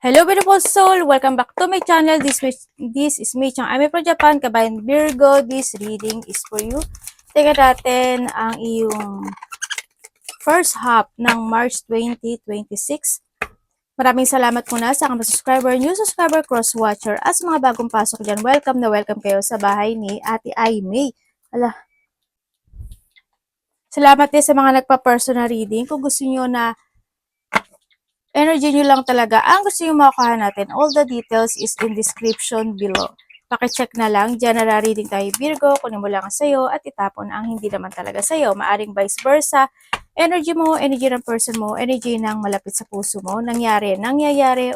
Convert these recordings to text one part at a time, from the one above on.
Hello beautiful soul! Welcome back to my channel. This is me, Chang Ami from Japan, Kabayan Virgo. This reading is for you. Tingnan natin ang iyong first half ng March 2026. Maraming salamat muna sa mga subscriber, new subscriber, cross-watcher, at sa mga bagong pasok dyan. Welcome na welcome kayo sa bahay ni Ate Aimee. Ala, salamat din sa mga nagpa-personal reading. Kung gusto niyo na energy nyo lang talaga ang gusto nyo makuha natin. All the details is in description below. Pakicheck na lang. General reading tayo Virgo. Kunin mo lang ang sayo at itapon ang hindi naman talaga sayo. Maaring vice versa. Energy mo, energy ng person mo, energy ng malapit sa puso mo. Nangyayari,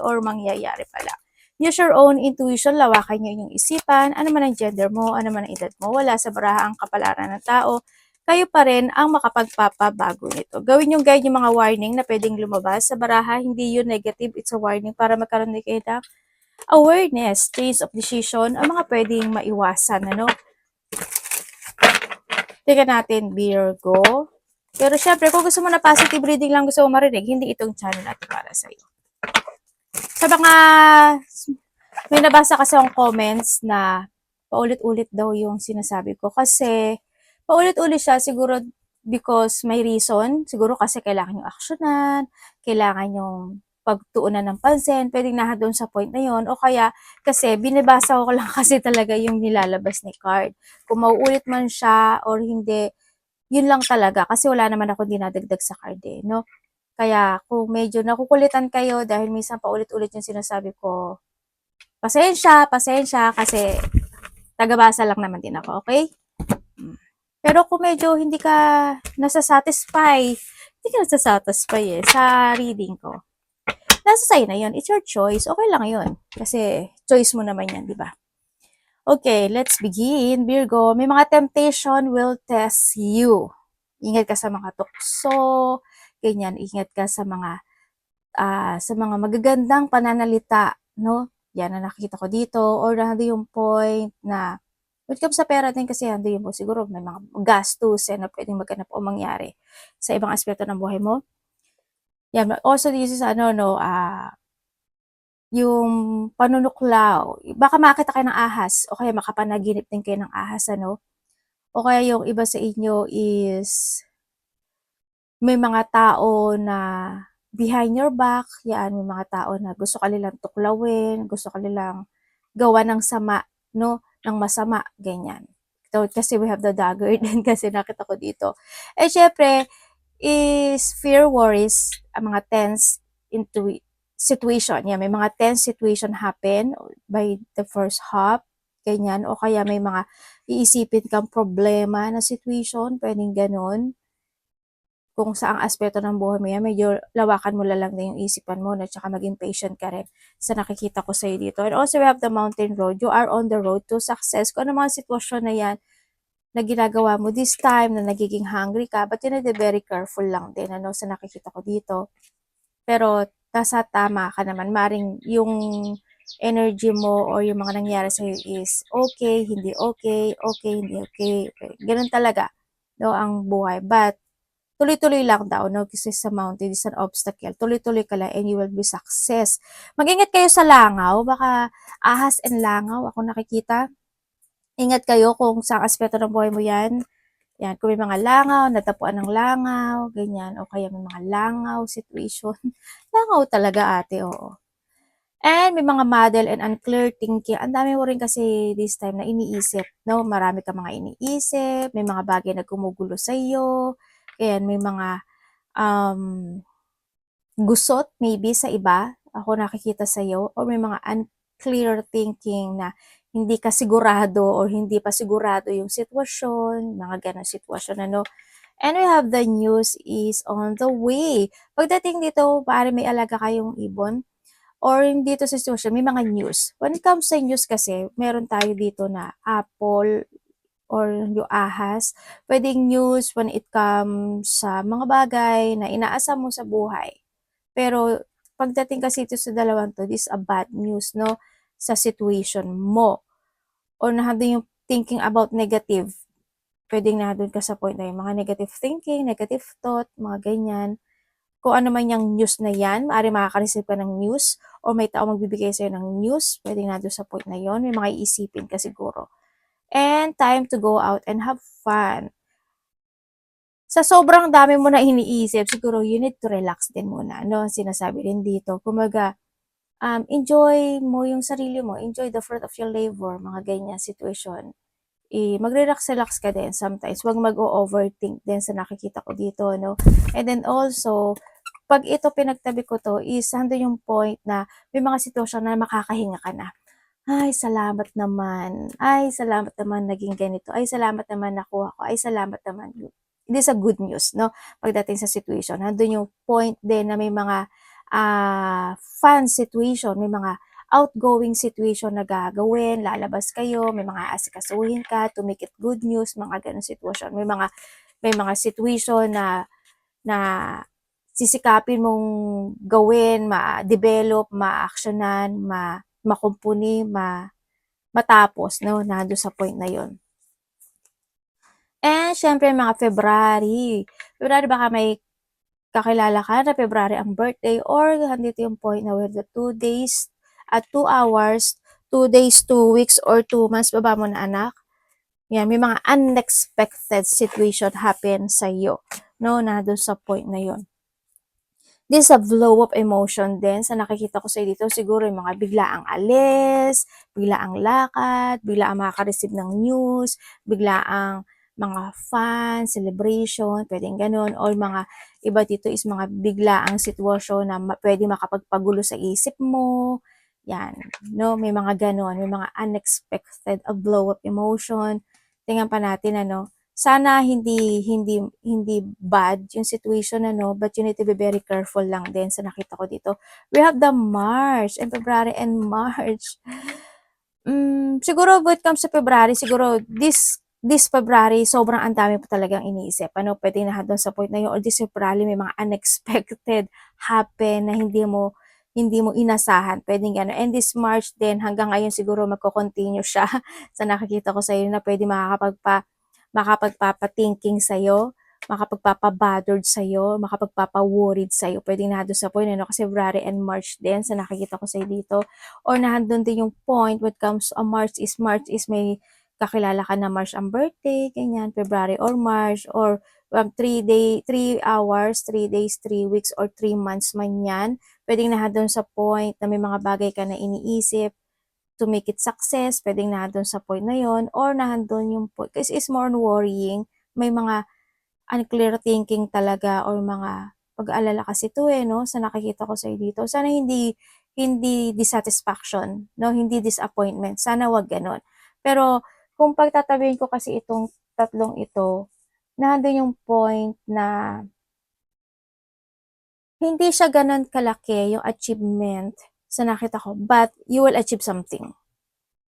or mangyayari pala. Use your own intuition. Lawakan nyo inyong isipan. Ano man ang gender mo, ano man ang edad mo. Wala sa baraha ang kapalaran ng tao. Kayo pa rin ang makapagpapabago nito. Gawin yung guide yung mga warning na pwedeng lumabas sa baraha. Hindi yun negative, it's a warning para magkaroon din kayo ng awareness, change of decision, ang mga pwedeng maiwasan. Tingnan natin, Virgo. Pero syempre, kung gusto mo na positive reading lang gusto mo marinig, hindi itong channel natin para sa iyo. Sa mga, may nabasa kasi akong comments na paulit-ulit daw yung sinasabi ko. Kasi, paulit-ulit siya siguro because may reason. Siguro kasi kailangan yung aksyonan, kailangan yung pagtuunan ng pansin, pwedeng na doon sa point na yon. O kaya, kasi binabasa ko lang kasi talaga yung nilalabas ni card. Kung mauulit man siya or hindi, yun lang talaga. Kasi wala naman ako dinadagdag sa card no? Kaya kung medyo nakukulitan kayo dahil minsan paulit-ulit yung sinasabi ko, pasensya, kasi tagabasa lang naman din ako, okay? Pero kung medyo hindi ka nasasatisfy, hindi ka nasasatisfy sa reading ko. Nasa sa'yo na yun. It's your choice. Okay lang yun. Kasi choice mo naman yan, di ba? Okay, let's begin. Virgo, may mga temptation will test you. Ingat ka sa mga tukso, ganyan. Ingat ka sa mga magagandang pananalita, no? Yan na nakikita ko dito. Or nandun yung point na when it comes sa pera din kasi nandun yung siguro may mga gastos na pwedeng magganap o mangyari sa ibang aspeto ng buhay mo. Yan. Also, this is yung panunuklaw. Baka makakita kayo ng ahas o kaya makapanaginip din kayo ng ahas, O kaya yung iba sa inyo is may mga tao na behind your back, yan, may mga tao na gusto ka nilang tuklawin, gusto ka nilang gawa ng sama, ng masama, ganyan. So, kasi we have the dagger din kasi nakita ko dito. Eh, syempre, is fear worries, ang mga tense into situation. Yan, may mga tense situation happen by the first half, ganyan. O kaya may mga iisipin kang problema na situation, pwedeng ganun kung saang aspeto ng buhay mo yan, medyo lawakan mo lang din yung isipan mo, at saka maging patient ka rin sa nakikita ko sa'yo dito. And also, we have the mountain road. You are on the road to success. Kung ano mga sitwasyon na yan na ginagawa mo this time, na nagiging hungry ka, but you need to be very careful lang din, sa nakikita ko dito. Pero, tama ka naman. Maring yung energy mo or yung mga nangyari sa'yo is okay, hindi okay, okay, hindi okay. Ganun talaga, ang buhay. But, tuloy-tuloy lang daw, kasi sa mountain is an obstacle. Tuloy-tuloy ka lang and you will be success. Mag-ingat kayo sa langaw, baka ahas and langaw, ako nakikita. Ingat kayo kung sa aspeto ng buhay mo yan. Yan, kung may mga langaw, natapuan ng langaw, ganyan, o kaya may mga langaw situation. Langaw talaga ate, oo. And may mga model and unclear thinking. Ang dami mo rin kasi this time na iniisip, Marami ka mga iniisip, may mga bagay na gumugulo sa iyo. Kaya may mga gusot maybe sa iba, ako nakikita sa iyo, or may mga unclear thinking na hindi ka sigurado or hindi pa sigurado yung sitwasyon, mga ganang sitwasyon, And we have the news is on the way. Pagdating dito, pare may alaga kayong ibon, or dito sa sitwasyon, may mga news. When it comes sa news kasi, meron tayo dito na apple, or yung ahas, pwedeng news when it comes sa mga bagay na inaasam mo sa buhay. Pero pagdating kasi ito sa dalawang to, this is a bad news, sa situation mo. Or nandun yung thinking about negative. Pwedeng nandun ka sa point na yung mga negative thinking, negative thought, mga ganyan. kung ano man yung news na yan, maaaring makaka-receive ka ng news or may tao magbibigay sa'yo ng news, pwedeng nandun sa point na yon, may mga iisipin ka siguro. And time to go out and have fun. Sa sobrang dami mo na iniisip, siguro you need to relax din muna, no? Sinasabi rin dito. Kumbaga, enjoy mo yung sarili mo, enjoy the fruit of your labor, mga ganyan situation. Magre-relax-relax ka din sometimes. Huwag mag-overthink din sa nakikita ko dito, no? And then also, pag ito pinagtabi ko to, is hando yung point na may mga sitwasyon na makakahinga ka na. Ay, salamat naman. Ay, salamat naman naging ganito. Ay, salamat naman nakuha ko. Ay, salamat naman. It is a good news, no? Pagdating sa situation. Nandun yung point din na may mga fun situation, may mga outgoing situation na gagawin, lalabas kayo, may mga asikasuhin ka to make it good news, mga ganun sitwasyon. May mga situation na sisikapin mong gawin, ma-develop, ma-actionan, makumpuni, matapos, no? Nandun sa point na yon. And syempre mga February. February baka may kakilala ka na February ang birthday or handito yung point na with the 2 days at 2 hours, 2 days, 2 weeks or 2 months baba mo na anak. Yan, may mga unexpected situation happen sa iyo, no? Nandun sa point na yon. This is a flow of emotion din sa nakikita ko sa dito. Siguro yung mga biglaang alis, biglaang lakad, biglaang makaka-receive ng news, biglaang mga fun, celebration, pwedeng ganun. Or mga iba dito is mga biglaang sitwasyon na pwede makapagpagulo sa isip mo. Yan, no? May mga ganun, may mga unexpected a blow of emotion. Tingnan pa natin, ano? Sana hindi bad yung situation, ano, but you need to be very careful lang din sa nakita ko dito. We have the March and February and March. Siguro when it comes to February, siguro this February, sobrang ang dami pa talagang iniisip. Ano, pwede na doon sa point na yun, or this February, may mga unexpected happen na hindi mo inasahan. Pwedeng gano'n. And this March din, hanggang ngayon siguro magko-continue siya sa nakikita ko sa iyo na pwede makapagpapa-thinking sa'yo, makapagpapa-bothered sa'yo, makapagpapa-worried sa'yo. Pwedeng nandun sa point, ano, kasi February and March din sa nakikita ko sa'yo dito. Or nandun din yung point when it comes to March is may kakilala ka na March ang birthday, ganyan, February or March, or 3 hours, 3 days, 3 weeks, or 3 months man yan. Pwedeng nandun sa point na may mga bagay ka na iniisip, to make it success, pwedeng nandun sa point na yon, or nandun yung point, kasi it's more on worrying, may mga unclear thinking talaga or mga pag-aalala kasi to no, sa nakikita ko sa dito. Sana hindi dissatisfaction, no, hindi disappointment, sana wag ganon. Pero kung pagtatabihin ko kasi itong tatlong ito, nandun yung point na hindi siya ganon kalaki yung achievement sa nakita ko, but you will achieve something.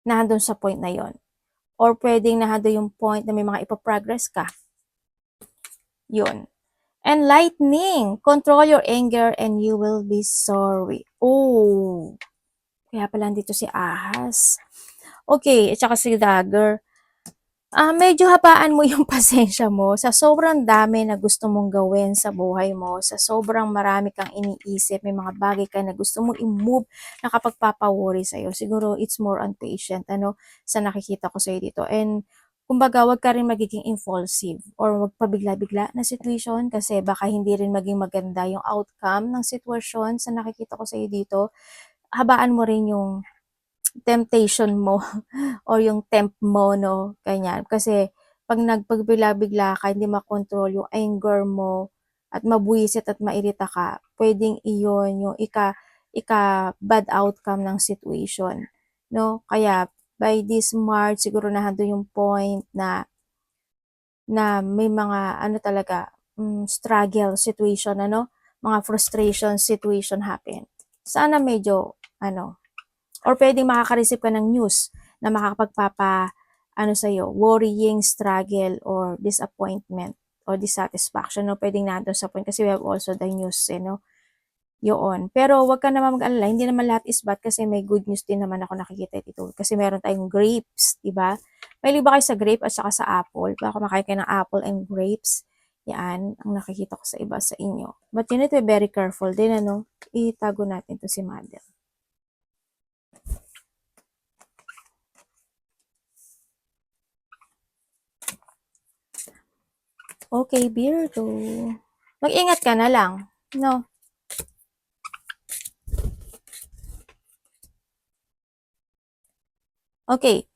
Nandun sa point na yon. Or pwedeng nandun yung point na may mga ipaprogress ka. Yun. And lightning, control your anger and you will be sorry. Oh, kaya pala dito si Ahas. Okay, at saka si Dagger. Medyo habaan mo yung pasensya mo sa sobrang dami na gusto mong gawin sa buhay mo, sa sobrang marami kang iniisip, may mga bagay ka na gusto mong i-move na kapag worry sa'yo. Siguro it's more on patient, ano, sa nakikita ko sa'yo dito. And kumbaga, wag ka rin magiging impulsive or wag pabigla-bigla na situation kasi baka hindi rin maging maganda yung outcome ng sitwasyon sa nakikita ko sa'yo dito. Habaan mo rin yung temptation mo or yung temp mo, no, ganyan. Kasi pag nagpagbigla-bigla ka, hindi makontrol yung anger mo at mabuwisit at mairita ka, pwedeng iyon yung ika bad outcome ng situation, no? Kaya by this March, siguro na yung point na may mga ano talaga, struggle situation, ano, mga frustration situation happen. Sana medyo ano, or pwedeng makaka-receive ka ng news na ano sa'yo, worrying, struggle, or disappointment, or dissatisfaction, no? Pwedeng nandun sa point kasi we have also the news, no? Yun. Pero wag ka naman mag-alala, hindi naman lahat is bad kasi may good news din naman ako nakikita dito. Kasi meron tayong grapes, di ba? May ba kayo sa grape at saka sa apple? Baka kumakain kayo ng apple and grapes. Yan, ang nakikita ko sa iba sa inyo. But you need to be very careful din, ano? Itago natin to si Mother. Okay, Virgo. Mag-ingat ka na lang, no? Okay.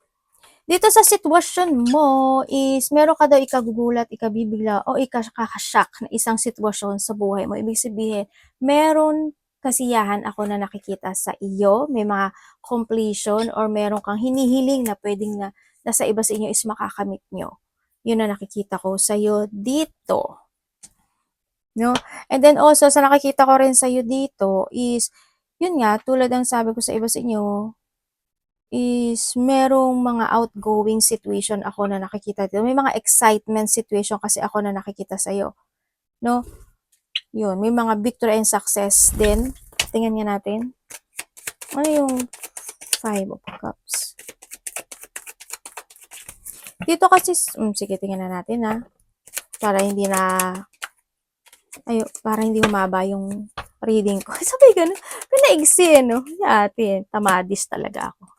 Dito sa sitwasyon mo is meron ka daw ikagugulat, ikabibigla o ikakashock na isang sitwasyon sa buhay mo. Ibig sabihin, meron kasiyahan ako na nakikita sa iyo, may mga completion or meron kang hinihiling na pwedeng na nasa iba sa inyo is makakamit nyo. Yun na nakikita ko sa iyo dito. No? And then also, sa nakikita ko rin sa iyo dito is, yun nga, tulad ng sabi ko sa iba sa inyo, is merong mga outgoing situation ako na nakikita dito. May mga excitement situation kasi ako na nakikita sa'yo. No? Yun. May mga victory and success din. Tingnan nga natin. Ano yung 5 of Cups? Dito kasi, sige, tingnan na natin ha. Para hindi na, para hindi humaba yung reading ko. Sabi ganun, pinaigsi, no? Yatin, tamadis talaga ako.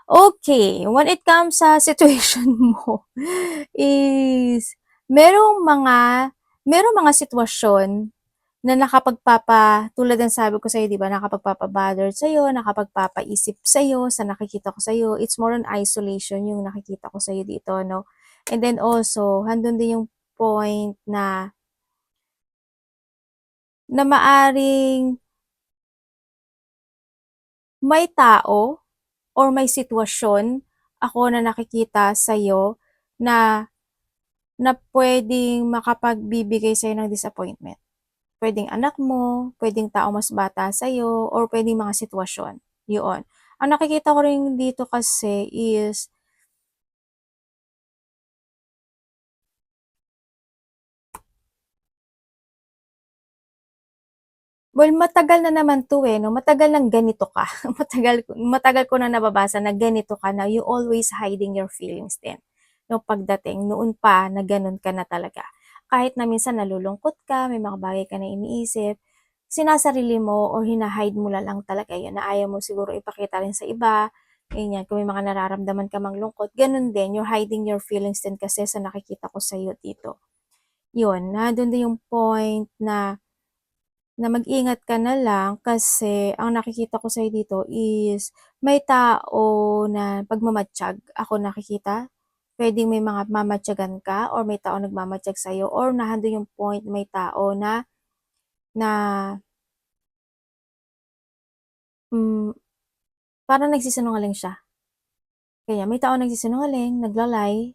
Okay, when it comes sa situation mo, is merong mga sitwasyon na tulad ng sabi ko sa'yo, di ba, nakapagpapa-bother sa'yo, nakapagpapaisip sa'yo, sa nakikita ko sa'yo, it's more on isolation yung nakikita ko sa'yo dito, no? And then also, handun din yung point na maaring may tao or may sitwasyon ako na nakikita sa'yo na pwedeng makapagbibigay sa'yo ng disappointment. Pwedeng anak mo, pwedeng tao mas bata sa'yo, or pwedeng mga sitwasyon. Yun. Ang nakikita ko rin dito kasi is, well, matagal na naman to no? Matagal nang ganito ka. matagal ko na nababasa na ganito ka na you always hiding your feelings din. No, pagdating, noon pa na ganun ka na talaga. Kahit na minsan nalulungkot ka, may mga bagay ka na iniisip, sinasarili mo or hinahide mo lang talaga yun na ayaw mo siguro ipakita rin sa iba. Ganyan, kung may mga nararamdaman ka mang lungkot, ganun din, you're hiding your feelings din kasi sa nakikita ko sa iyo dito. Yun, na doon din yung point na mag-ingat ka na lang kasi ang nakikita ko sa'yo dito is may tao na pagmamatiyag ako nakikita. Pwedeng may mga mamatyagan ka or may tao nagmamatiyag sa'yo or nandun yung point may tao na na mm, parang nagsisinungaling siya. Kaya may tao nagsisinungaling, naglalay,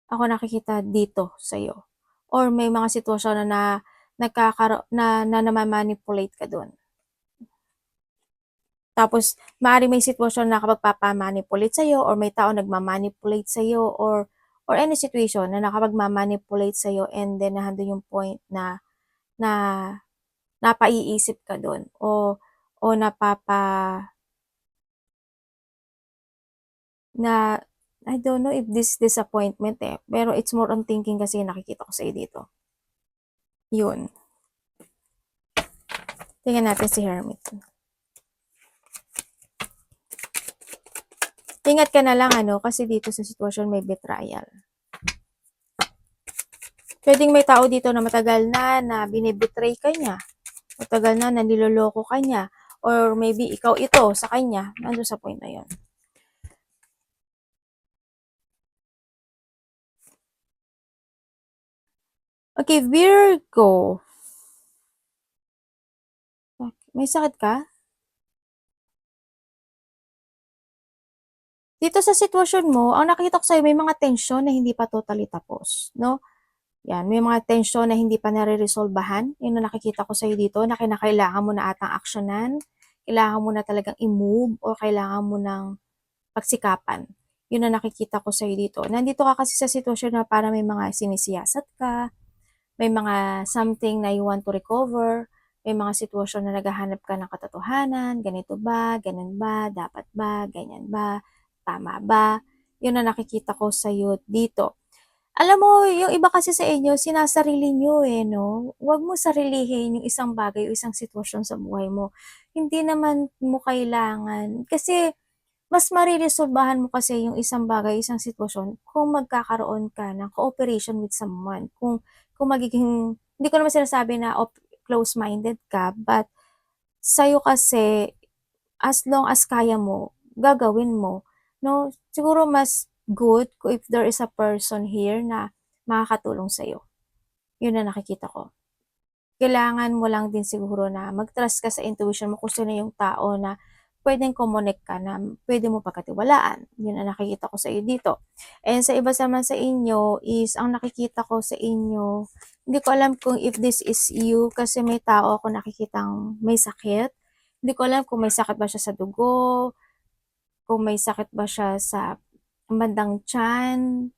ako nakikita dito sa'yo. Or may mga sitwasyon na namamanipulate ka doon. Tapos, maaari may sitwasyon na nakapagpapamanipulate sa'yo or may tao nagmamanipulate sa'yo or any situation na nakapagmamanipulate sa'yo and then nandun yung point na na napaiisip ka doon o na I don't know if this disappointment pero it's more on thinking kasi nakikita ko sa'yo dito. Yun. Tingnan natin si Hermit. Ingat ka na lang kasi dito sa sitwasyon may betrayal. Pwedeng may tao dito na matagal na binibetray ka niya. Matagal na niloloko ka niya. Or maybe ikaw ito sa kanya. Nandun sa point na yun. Okay, Virgo. May sakit ka? Dito sa sitwasyon mo, ang nakikita ko sa'yo, may mga tensyon na hindi pa totally tapos. No? Yan, may mga tensyon na hindi pa nare-resolbahan. Yun na nakikita ko sa'yo dito na kinakailangan mo na atang aksyonan. Kailangan mo na talagang i-move o kailangan mo ng pagsikapan. Yun na nakikita ko sa'yo dito. Nandito ka kasi sa sitwasyon na para may mga sinisiyasat ka, may mga something na you want to recover, may mga sitwasyon na naghahanap ka ng katotohanan, ganito ba, ganun ba, dapat ba, ganyan ba, tama ba, yun na nakikita ko sa'yo dito. Alam mo, yung iba kasi sa inyo, sinasarili niyo eh, 'no? Huwag mo sarilihin yung isang bagay o isang sitwasyon sa buhay mo. Hindi naman mo kailangan kasi mas mariresolbahan mo kasi yung isang bagay, isang sitwasyon kung magkakaroon ka ng cooperation with someone. Kung magiging hindi ko naman sinasabi na close-minded ka, but sa'yo kasi as long as kaya mo, gagawin mo, 'no? Siguro mas good kung if there is a person here na makakatulong sa'yo. Yun ang nakikita ko. Kailangan mo lang din siguro na mag-trust ka sa intuition mo kung sino yung tao na puwedeng kumonek ka na puwede mo pagkatiwalaan. Yun ang nakikita ko sa iyo dito. And sa iba naman sa inyo is ang nakikita ko sa inyo, hindi ko alam kung if this is you kasi may tao ako nakikitang may sakit. Hindi ko alam kung may sakit ba siya sa dugo, kung may sakit ba siya sa bandang tiyan,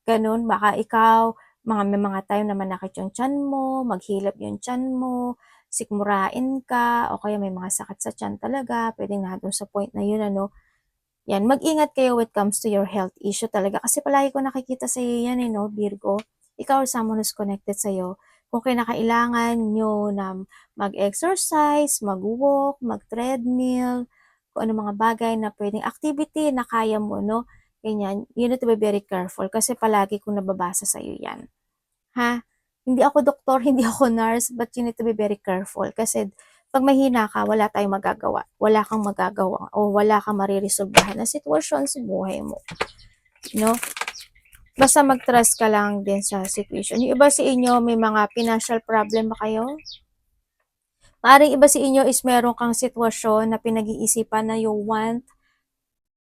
gano'n. Baka ikaw, may mga time na manakit yung tiyan mo, maghilab yung tiyan mo, sikmurain ka, o kaya may mga sakit sa tiyan talaga, puwedeng nandun sa point na yun ano. Yan, mag-ingat kayo when it comes to your health issue talaga kasi palagi ko nakikita sa'yo yan eh 'no, Virgo. Ikaw or someone who's connected sa'yo, kung kinakailangan niyo na mag-exercise, mag-walk, mag-treadmill, kung anong mga bagay na puwedeng activity na kaya mo 'no, ganyan. You need to be very careful kasi palagi kong nababasa sa'yo yan, ha? Hindi ako doktor, hindi ako nurse, but you need to be very careful kasi 'pag mahina ka wala tayong magagawa, wala kang magagawa o wala kang mariresolbahan na sitwasyon sa buhay mo, 'no? Basta mag-trust ka lang din sa situation. Yung iba sa inyo may mga financial problem ba kayo? Maaaring iba sa inyo is meron kang sitwasyon na pinag-iisipan na you want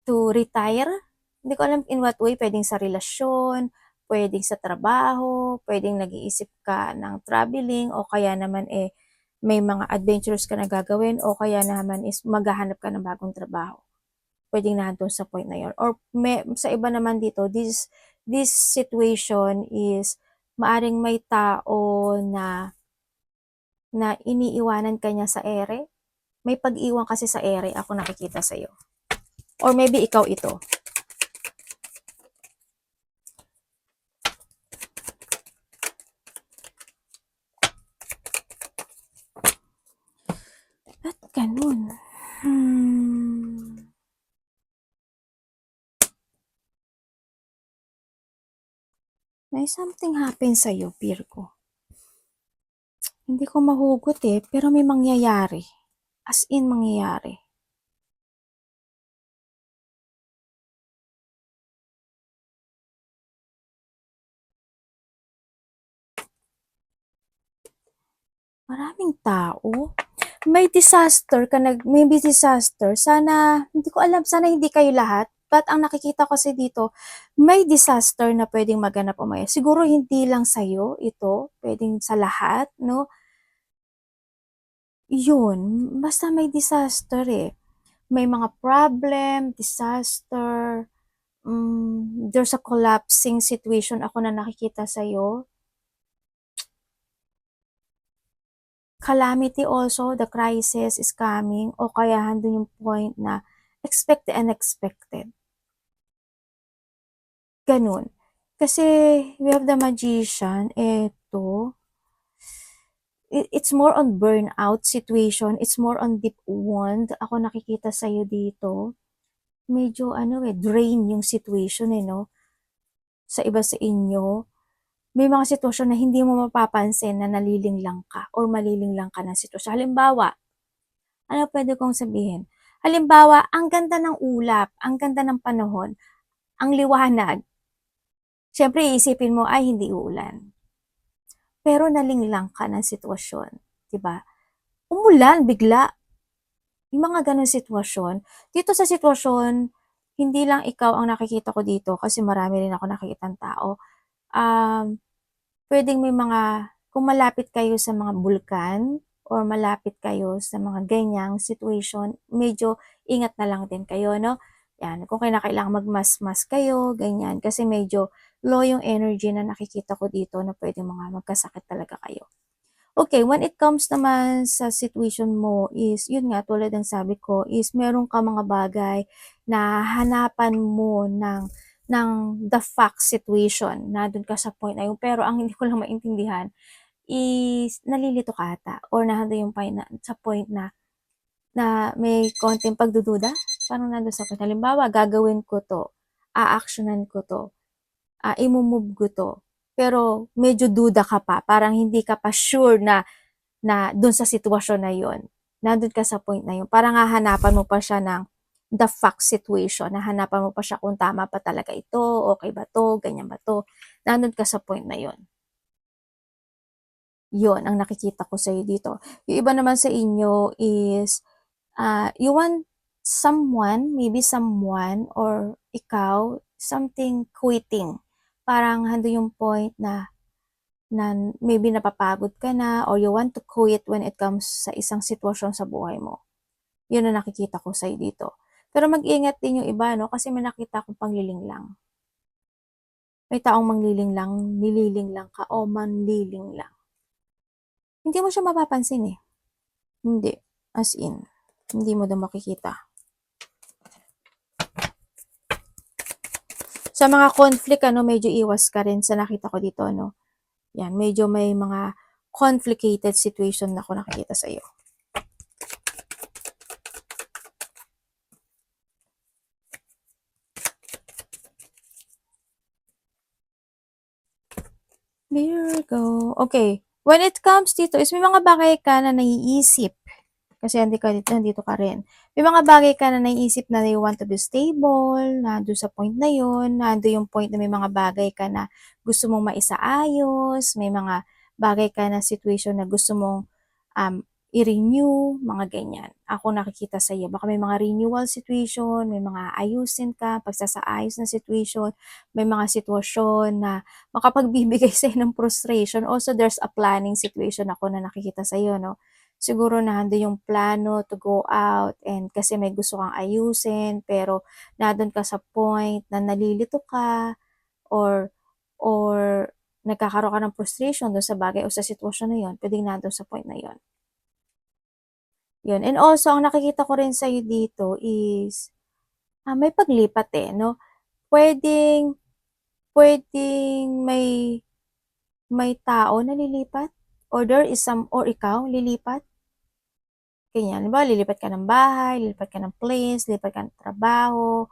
to retire. Hindi ko alam in what way, puwedeng sa relasyon, puwedeng sa trabaho, puwedeng nag-iisip ka ng traveling o kaya naman, eh, may mga adventures ka na gagawin o kaya naman is maghahanap ka ng bagong trabaho. Puwedeng nandun sa point na yun or sa iba naman dito, this situation is maaring may tao na na iniiwanan ka niya sa ere. May pag-iwan kasi sa ere ako nakikita sa'yo or maybe ikaw ito. Ba't ganun? May something happen sa'yo, Virgo. Hindi ko mahugot eh, pero may mangyayari. As in, mangyayari. Maraming tao. May disaster. Sana, hindi ko alam, sana hindi kayo lahat. But ang nakikita ko kasi dito, may disaster na pwedeng maganap o siguro hindi lang sa'yo ito, pwedeng sa lahat, no? Yun, basta may disaster eh. May mga problem, disaster, there's a collapsing situation ako na nakikita sa'yo. Calamity also, the crisis is coming o kaya handun yung point na expect the unexpected. Ganun. Kasi we have the magician, eto, it's more on burnout situation, it's more on deep wound. Ako nakikita sa'yo dito. Medyo ano eh, drain yung situation eh, no? Sa iba sa inyo. May mga sitwasyon na hindi mo mapapansin na nalilinglang ka or malilinglang ka ng sitwasyon. Halimbawa, ano pwede kong sabihin? Halimbawa, ang ganda ng ulap, ang ganda ng panahon, ang liwanag. Siyempre, iisipin mo, ay, hindi uulan. Pero nalinglang ka ng sitwasyon, 'di ba? Umulan bigla. Yung mga gano'ng sitwasyon. Dito sa sitwasyon, hindi lang ikaw ang nakikita ko dito kasi marami rin ako nakikitang tao. Um, Puwedeng may mga kung malapit kayo sa mga bulkan or malapit kayo sa mga ganyang situation, medyo ingat na lang din kayo 'no. 'Yan, kung kinakailangan magmas-mas kayo, ganyan. Kasi medyo low yung energy na nakikita ko dito na puwedeng mga magkasakit talaga kayo. Okay, when it comes naman sa situation mo is, yun nga, tulad ng sabi ko, is meron ka mga bagay na hanapan mo ng ng the fact situation, nandun ka sa point na yun. Pero ang hindi ko lang maintindihan is nalilito ka ata or nandun yung point sa point na may konting pagdududa. Parang nandun sa point. Halimbawa, gagawin ko to, a-actionan ko to, imu-move ko to. Pero medyo duda ka pa, parang hindi ka pa sure na dun sa sitwasyon na yun. Nandun ka sa point na yun. Parang hahanapan mo pa siya ng the fact situation. Hahanapan mo pa siya kung tama pa talaga ito, okay ba to, ganyan ba to. Nandun ka sa point na yun. Yun ang nakikita ko sa'yo dito. Yung iba naman sa inyo is, you want someone, maybe someone or ikaw, something quitting. Parang hando yung point na maybe napapagod ka na or you want to quit when it comes sa isang sitwasyon sa buhay mo. Yun ang nakikita ko sa'yo dito. Pero mag-ingat din yung iba, no? Kasi may nakita akong pangliling lang. May taong mangliling lang, nililing lang ka o manliling lang. Hindi mo siya mapapansin eh. Hindi. As in, hindi mo daw makikita. Sa mga conflict, medyo iwas ka rin sa nakita ko dito, no? Yan, medyo may mga complicated situation na ako nakikita sa iyo. Virgo. Okay. When it comes dito is may mga bagay ka na naiisip. Kasi nandito ka rin. May mga bagay ka na naiisip na you want to be stable, na doon sa point na yun, na doon yung point na may mga bagay ka na gusto mong maisaayos, may mga bagay ka na situation na gusto mong i-renew, mga ganyan. Ako nakikita sa iyo. Baka may mga renewal situation, may mga ayusin ka, pagsasaayos na situation, may mga sitwasyon na makapagbibigay sa'yo ng frustration. Also, there's a planning situation ako na nakikita sa iyo, no? Siguro nandun yung plano to go out and kasi may gusto kang ayusin, pero nandun ka sa point na nalilito ka or nagkakaroon ka ng frustration doon sa bagay o sa sitwasyon na yun, pwedeng nandun sa point na yun. Yun. And also, ang nakikita ko rin sa'yo dito is, may paglipat eh, no? Pwedeng may tao na lilipat or there is or ikaw lilipat. Ganyan. Diba, lilipat ka ng bahay, lilipat ka ng place, lilipat ka ng trabaho,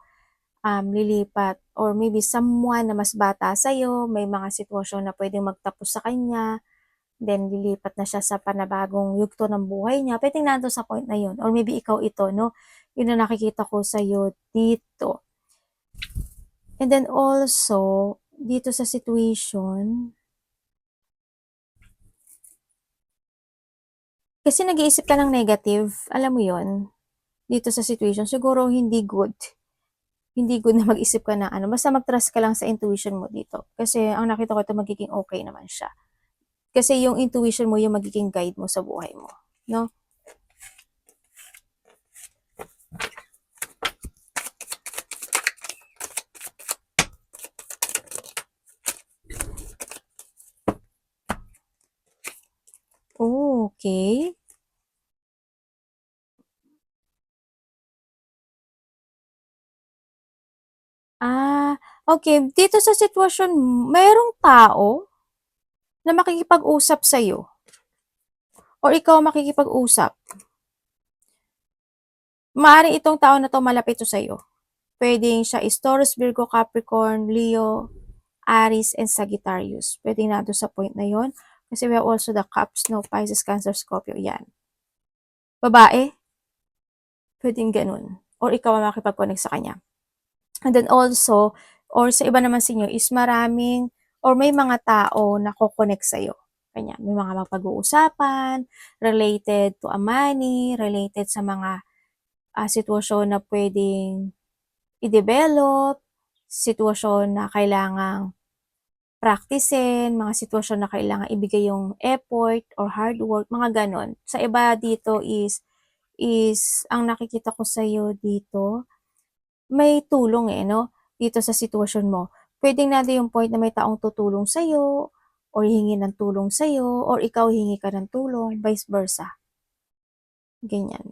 lilipat or maybe someone na mas bata sa'yo, may mga sitwasyon na pwedeng magtapos sa kanya, then lilipat na siya sa panabagong yugto ng buhay niya, pwedeng nandun sa point na yun. Or maybe ikaw ito, no? Yun na nakikita ko sa'yo dito. And then also, dito sa situation, kasi nag-iisip ka ng negative, alam mo yun, dito sa situation, siguro hindi good. Hindi good na mag-isip ka na basta mag-trust ka lang sa intuition mo dito. Kasi ang nakita ko ito magiging okay naman siya. Kasi yung intuition mo yung magiging guide mo sa buhay mo, no? Okay. Okay. Dito sa sitwasyon, mayroong tao na makikipag-usap sa'yo or ikaw makikipag-usap. Maaaring itong tao na 'to malapit 'to sa'yo. Puwedeng siya is Taurus, Virgo, Capricorn, Leo, Aries, and Sagittarius. Puwedeng nandun sa point na yon. Kasi we have also the Cups, no, Pisces, Cancer, Scorpio, yan. Babae, puwedeng ganun. Or ikaw ang makipag-connect sa kanya. And then also, or sa iba naman sa inyo is maraming or may mga tao na ko-connect sa'yo. Ganyan, may mga mapag-uusapan, related to a money, related sa mga sitwasyon na pwedeng i-develop, sitwasyon na kailangang practicein, mga sitwasyon na kailangan ibigay yung effort or hard work, mga ganon. Sa iba dito is ang nakikita ko sa'yo dito, may tulong eh, no? Dito sa sitwasyon mo. Pwedeng nandun yung point na may taong tutulong sa'yo, or hingi ng tulong sa'yo, or ikaw hingi ka ng tulong, vice versa. Ganyan.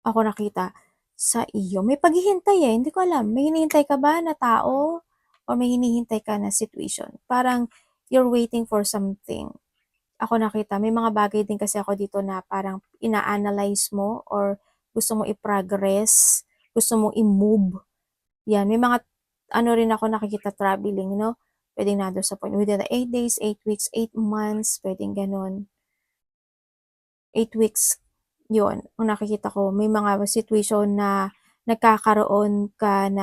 Ako nakita sa iyo. May paghihintay eh, hindi ko alam. May hinihintay ka ba na tao? or may hinihintay ka na situation. Parang you're waiting for something. Ako nakita, may mga bagay din kasi ako dito na parang ina-analyze mo or gusto mo i-progress, gusto mo i-move. Yan, may mga ano rin ako nakikita traveling, no? Pwedeng nandun sa point within the 8 days, 8 weeks, 8 months, pwedeng ganun. 8 weeks, yun, ang nakikita ko. May mga situation na nagkakaroon ka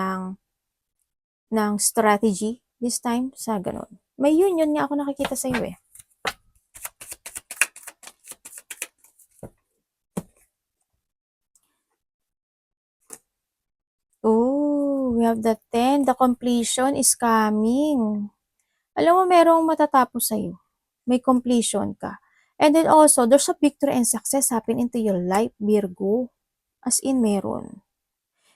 ng strategy this time sa ganun. May yun nga ako nakikita sa iyo eh. Oh, we have the 10. The completion is coming. Alam mo, merong matatapos sa'yo. May completion ka. And then also, there's a victory and success happen into your life, Virgo. As in, meron.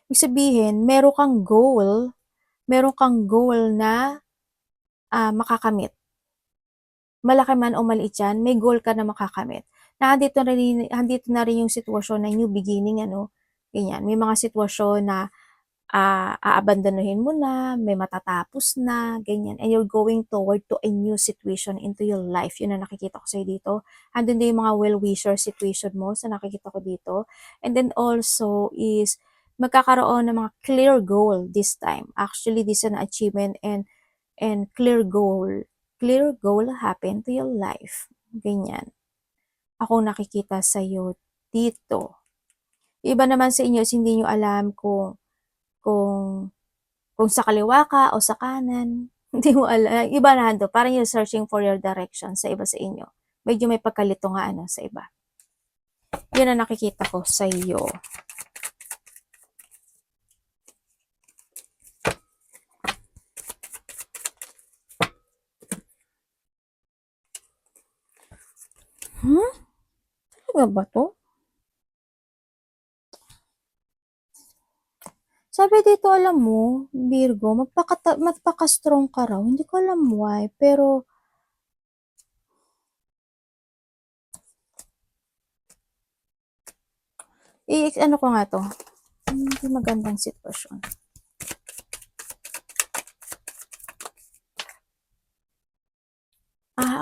Ibig sabihin, meron kang goal na makakamit. Malaki man o maliit yan, may goal ka na makakamit. Nandito na rin yung sitwasyon na new beginning, ano, ganyan. May mga sitwasyon na aabandonuhin mo na, may matatapos na, ganyan. And you're going toward to a new situation into your life. Yun ang nakikita ko sa'yo dito. Andun din yung mga well-wisher situation mo sa nakikita ko dito. And then also is magkakaroon ng mga clear goal this time. Actually, this is an achievement and clear goal. Clear goal happen to your life. Ganyan. Ako nakikita sa'yo dito. Iba naman sa inyo is hindi nyo alam kung sa kaliwa ka o sa kanan. Hindi mo alam. Iba na do. Parang you're searching for your direction sa iba sa inyo. Medyo may pagkalito nga ano sa iba. Yun ang nakikita ko sa iyo. Talaga ba to? Sabi dito, alam mo, Virgo, magpaka-strong ka raw. Hindi ko alam why, pero ano ko nga to? Hindi magandang sitwasyon.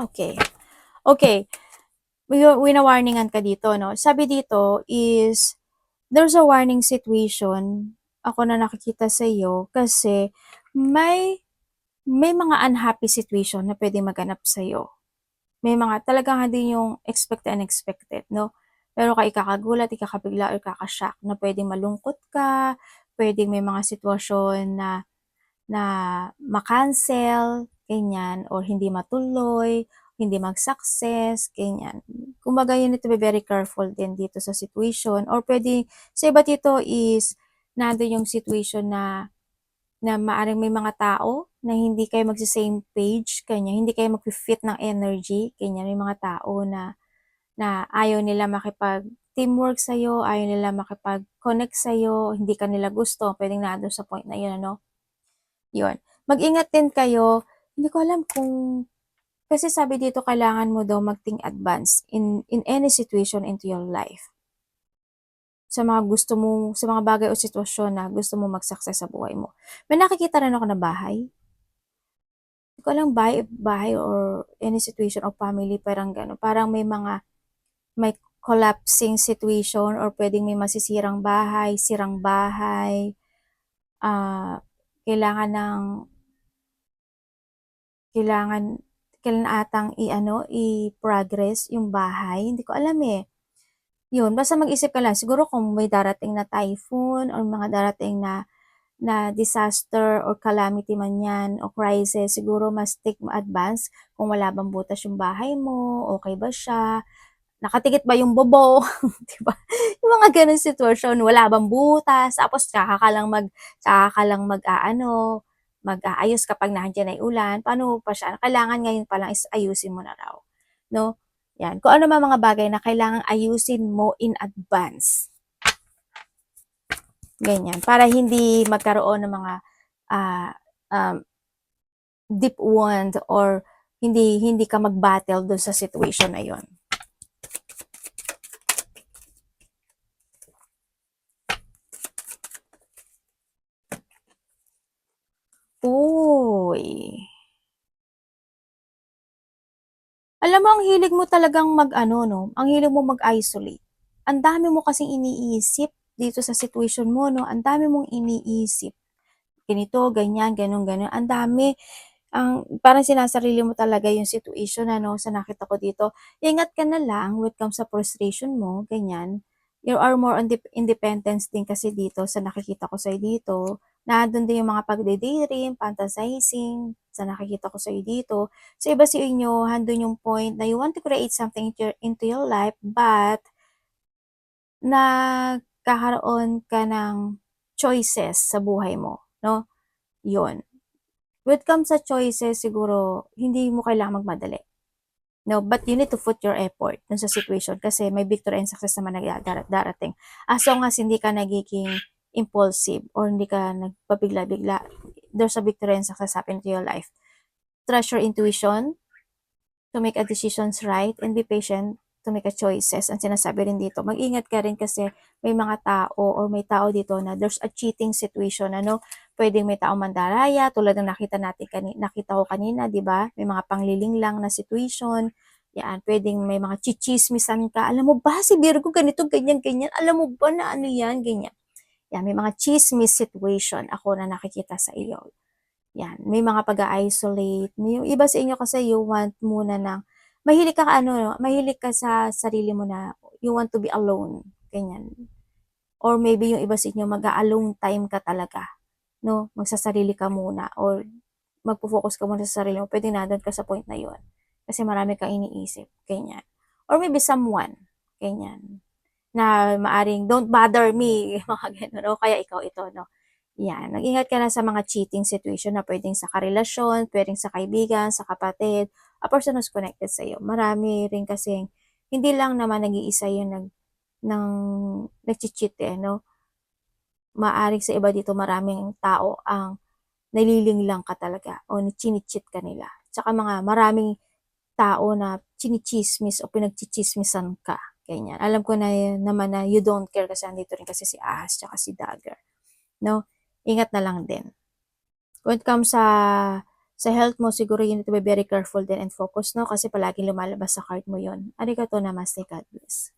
Okay. Okay. Wina-warningan ka dito, no? Sabi dito is, there's a warning situation ako na nakikita sa iyo kasi may mga unhappy situation na pwedeng maganap sa iyo. May mga talagang hindi yung expected unexpected, no? Pero ikakagulat, ikakabigla, or ikakashock na pwedeng malungkot ka, pwedeng may mga sitwasyon na ma-cancel, ganyan, or hindi matuloy, hindi mag-success, ganyan. Kumbaga, you need to be very careful din dito sa situation. Or pwede, sa iba dito is, nandun yung situation na maaring may mga tao na hindi kayo magsi-same page, ganyan, hindi kayo mag-fit ng energy, ganyan, may mga tao na ayaw nila makipag-teamwork sa'yo, ayaw nila makipag-connect sa'yo, hindi ka nila gusto, pwedeng nandun sa point na yun, ano? Yun. Mag-ingat din kayo. Hindi ko alam kung, kasi sabi dito, kailangan mo daw mag-think advance in any situation into your life. Sa mga bagay o sitwasyon na gusto mo mag-success sa buhay mo. May nakikita rin ako na bahay. Hindi ko alam bahay or any situation o family, parang gano'n. Parang may collapsing situation or pwedeng may masisirang bahay, sirang bahay, kailangan atang i-progress yung bahay. Hindi ko alam eh. Yun, basta mag-isip ka lang. Siguro kung may darating na typhoon or mga darating na disaster or calamity man yan o crisis, siguro mas take mo advance kung wala bang butas yung bahay mo, okay ba siya, nakatikit ba yung bobo, di ba? Yung mga ganun sitwasyon, wala bang butas, tapos tsaka ka lang mag-aayos kapag nandiyan ay ulan, paano pa siya? Kailangan ngayon pa lang is ayusin mo na raw, no? Yan, kung ano man mga bagay na kailangang ayusin mo in advance. Ganyan, para hindi magkaroon ng mga deep wound or hindi ka mag-battle doon sa situation na yon. Oh, Alam mo ang hilig mo talagang mag-ano 'no, ang hilig mo mag-isolate. Ang dami mo kasing iniisip dito sa situation mo 'no, ang dami mong iniisip. Ganito, ganyan, gano'n, gano'n, ang dami. Parang sinasarili mo talaga yung situation ano, sa nakita ko dito. Ingat ka na lang when it comes sa frustration mo, ganyan. You are more on independence din kasi dito sa nakikita ko sa'yo dito. Nandun din yung mga pagde-daydream, fantasizing, sa nakikita ko sa'yo dito. So, iba sa inyo, handun yung point na you want to create something into your life, but nagkakaroon ka ng choices sa buhay mo, no? Yun. When it comes sa choices, siguro, hindi mo kailangang magmadali. No, but you need to put your effort dun sa situation kasi may victory and success naman na darating. As long as hindi ka nagiging impulsive or hindi ka nagpabigla-bigla, there's a victory and success happen to your life. Trust your intuition to make a decisions right and be patient to make a choices. Ang sinasabi rin dito, mag-ingat ka rin kasi may mga tao or may tao dito na there's a cheating situation, ano, pwedeng may taong mandaraya, tulad ng nakita ko kanina, di ba? May mga pangliling lang na situation, yan, pwedeng may mga chichismisan ka, alam mo ba, si Virgo ganito, ganyan, ganyan, alam mo ba na ano yan, ganyan. Yan, may mga chismis situation ako na nakikita sa iyo. Yan, may mga pag-a-isolate. Yung iba sa inyo kasi you want muna ng mahilig ka ano, mahilig ka sa sarili mo na you want to be alone, ganyan. Or maybe yung iba sa inyo mag-a-alone time ka talaga, no? Magsasarili ka muna or magfo-focus ka muna sa sarili mo. Pwede nandun ka sa point na yun. Kasi marami kang iniisip, ganyan. Or maybe someone, ganyan, na maaring don't bother me, mga ganun, o kaya ikaw ito, no? Yan, mag-ingat ka na sa mga cheating situation na pwedeng sa karelasyon, pwedeng sa kaibigan, sa kapatid, a person who's connected sa iyo. Marami rin kasing hindi lang naman nag-iisa yung ng nagchi-cheat eh, no? Maaring sa iba dito maraming tao ang nalilinglang ka talaga o chini-cheat ka nila. Tsaka mga maraming tao na chinichismis o pinagchichismisan ka. Ganyan. Alam ko na naman na you don't care kasi andito rin kasi si Ahas tsaka si Dagger. No? Ingat na lang din. When it comes sa health mo, siguro you need to be very careful din and focus, no? Kasi palaging lumalabas sa card mo yon. Arigato namaste, God bless.